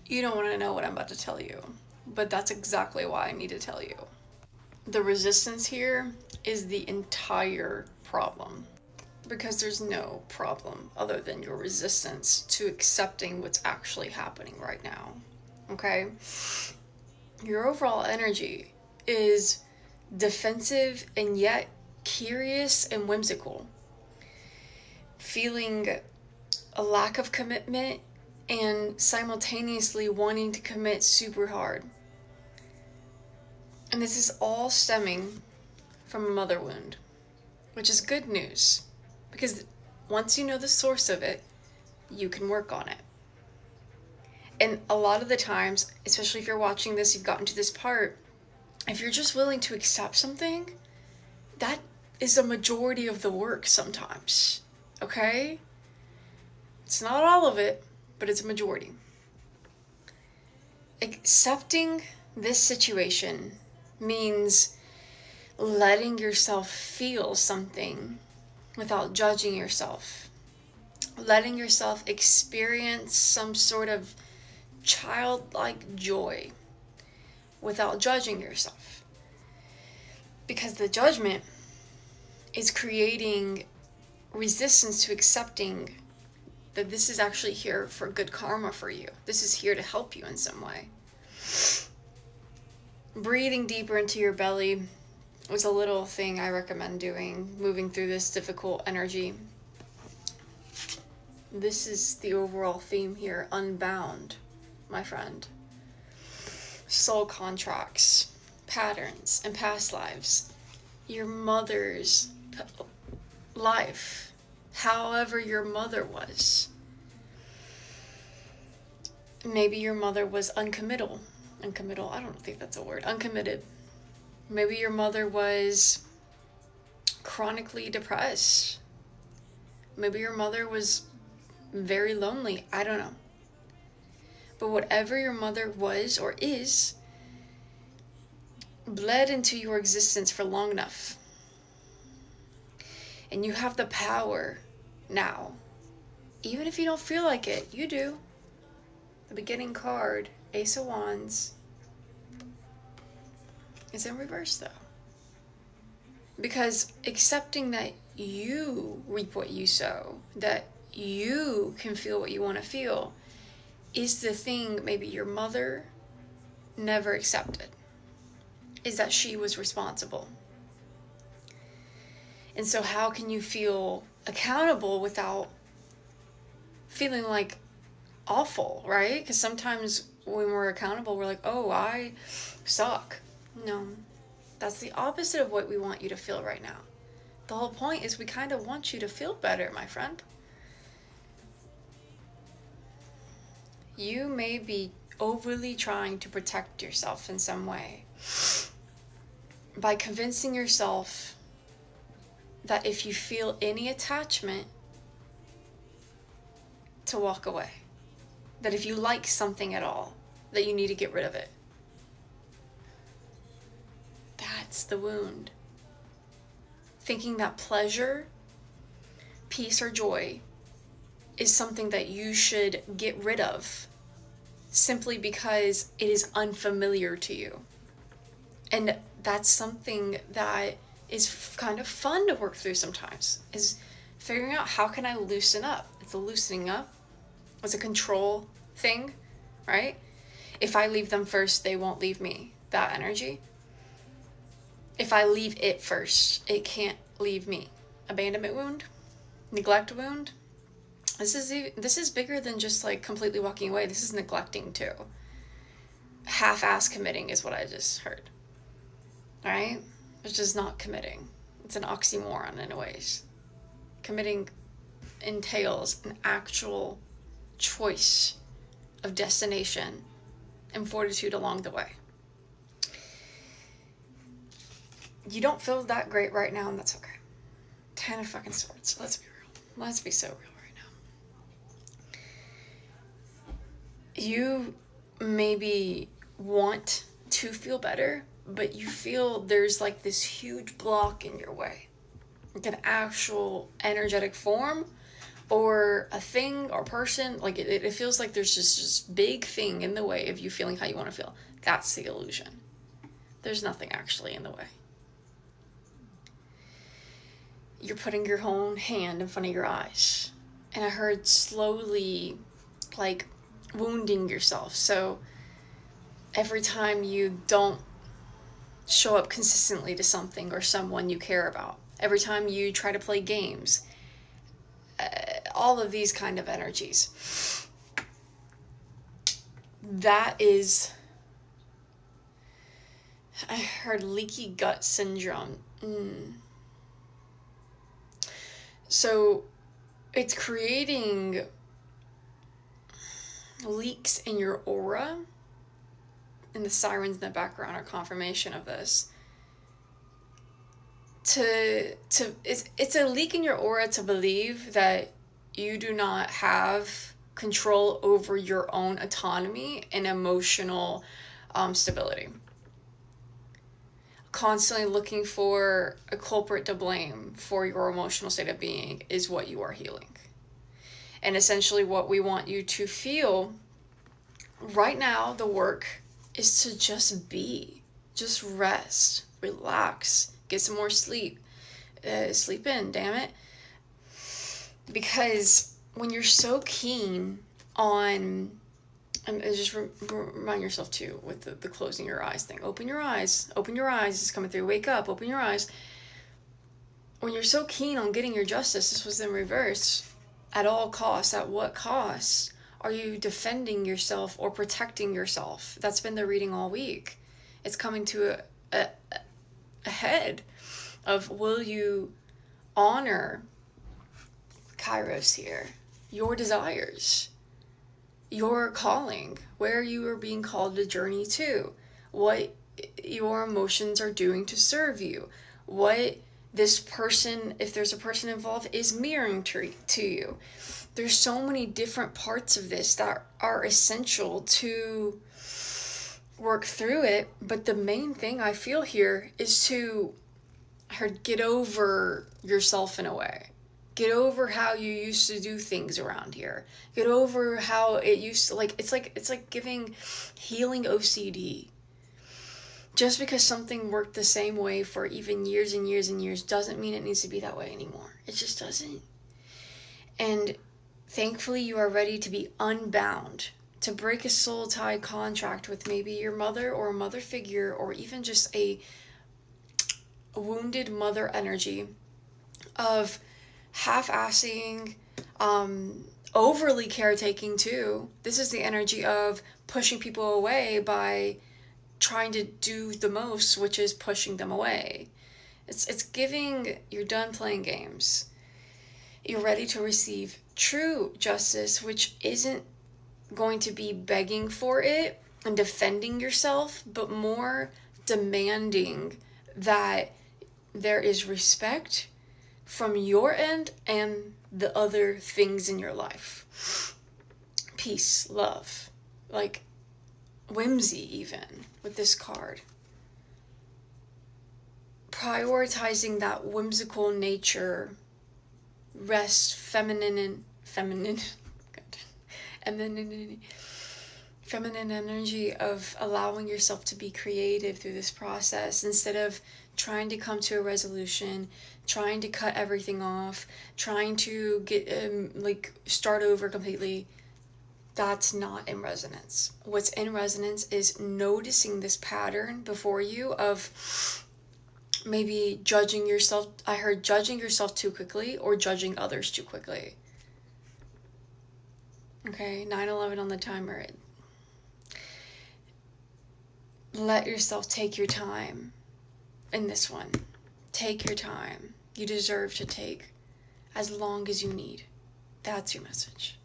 You don't want to know what I'm about to tell you, but that's exactly why I need to tell you. The resistance here is the entire problem, because there's no problem other than your resistance to accepting what's actually happening right now. Okay? Your overall energy is defensive and yet curious and whimsical, feeling a lack of commitment and simultaneously wanting to commit super hard. And this is all stemming from a mother wound, which is good news, because once you know the source of it, you can work on it. And a lot of the times, especially if you're watching this, you've gotten to this part, if you're just willing to accept something, that is a majority of the work sometimes, okay? It's not all of it, but it's a majority. Accepting this situation means letting yourself feel something without judging yourself. Letting yourself experience some sort of childlike joy without judging yourself. Because the judgment is creating resistance to accepting that this is actually here for good karma for you. This is here to help you in some way. Breathing deeper into your belly was a little thing I recommend doing, moving through this difficult energy. This is the overall theme here, unbound, my friend. Soul contracts, patterns, and past lives. Your mother's life, however your mother was. Maybe your mother was uncommittal. Uncommittal, I don't think that's a word. Uncommitted. Maybe your mother was chronically depressed. Maybe your mother was very lonely. I don't know. But whatever your mother was or is, bled into your existence for long enough. And you have the power now. Even if you don't feel like it, you do. The beginning card, Ace of Wands, is in reverse though. Because accepting that you reap what you sow, that you can feel what you want to feel, is the thing maybe your mother never accepted, is that she was responsible. And so how can you feel accountable without feeling like awful, right? Because sometimes when we're accountable, we're like, oh, I suck. No, that's the opposite of what we want you to feel right now. The whole point is we kind of want you to feel better, my friend. You may be overly trying to protect yourself in some way by convincing yourself that if you feel any attachment, to walk away. That if you like something at all, that you need to get rid of it. That's the wound. Thinking that pleasure, peace, or joy is something that you should get rid of simply because it is unfamiliar to you. And that's something that is kind of fun to work through sometimes, is figuring out how can I loosen up. It's a loosening up. It's a control thing, right? If I leave them first, they won't leave me. That energy. If I leave it first, it can't leave me. Abandonment wound, neglect wound. This is bigger than just like completely walking away. This is neglecting too. Half-ass committing is what I just heard. All right? It's just not committing. It's an oxymoron in a ways. Committing entails an actual choice of destination and fortitude along the way. You don't feel that great right now, and that's okay. 10 of fucking swords. Let's be real. Let's be so real right now. You maybe want to feel better, but you feel there's like this huge block in your way. Like an actual energetic form or a thing or person. Like it feels like there's just this big thing in the way of you feeling how you want to feel. That's the illusion. There's nothing actually in the way. You're putting your own hand in front of your eyes. And I heard slowly, like, wounding yourself. So every time you don't show up consistently to something or someone you care about, every time you try to play games, all of these kind of energies, that is, I heard leaky gut syndrome. So it's creating leaks in your aura, and the sirens in the background are confirmation of this. It's a leak in your aura to believe that you do not have control over your own autonomy and emotional stability. Constantly looking for a culprit to blame for your emotional state of being is what you are healing. And essentially what we want you to feel right now, the work is to just be, just rest, relax, get some more sleep, sleep in, damn it. Because when you're so keen on, and just remind yourself too with the closing your eyes thing. Open your eyes, it's coming through, wake up, open your eyes. When you're so keen on getting your justice, this was in reverse, at all costs, at what costs are you defending yourself or protecting yourself? That's been the reading all week. It's coming to a head of, will you honor Kairos here, your desires, your calling, where you are being called to journey to, what your emotions are doing to serve you, what this person, if there's a person involved, is mirroring to you. There's so many different parts of this that are essential to work through it, but the main thing I feel here is to get over yourself in a way. Get over how you used to do things around here. Get over how it used to, like, it's like giving healing OCD. Just because something worked the same way for even years and years and years doesn't mean it needs to be that way anymore. It just doesn't. And thankfully you are ready to be unbound, to break a soul tie contract with maybe your mother or a mother figure, or even just a wounded mother energy of half-assing, overly caretaking too. This is the energy of pushing people away by trying to do the most, which is pushing them away. It's giving, you're done playing games. You're ready to receive true justice, which isn't going to be begging for it and defending yourself, but more demanding that there is respect from your end and the other things in your life. Peace, love, like whimsy even with this card. Prioritizing that whimsical nature, rest, feminine energy of allowing yourself to be creative through this process instead of trying to come to a resolution, trying to cut everything off, trying to get start over completely. That's not in resonance. What's in resonance is noticing this pattern before you of maybe judging yourself. I heard judging yourself too quickly or judging others too quickly. Okay, 9/11 on the timer. Let yourself take your time in this one. Take your time. You deserve to take as long as you need. That's your message.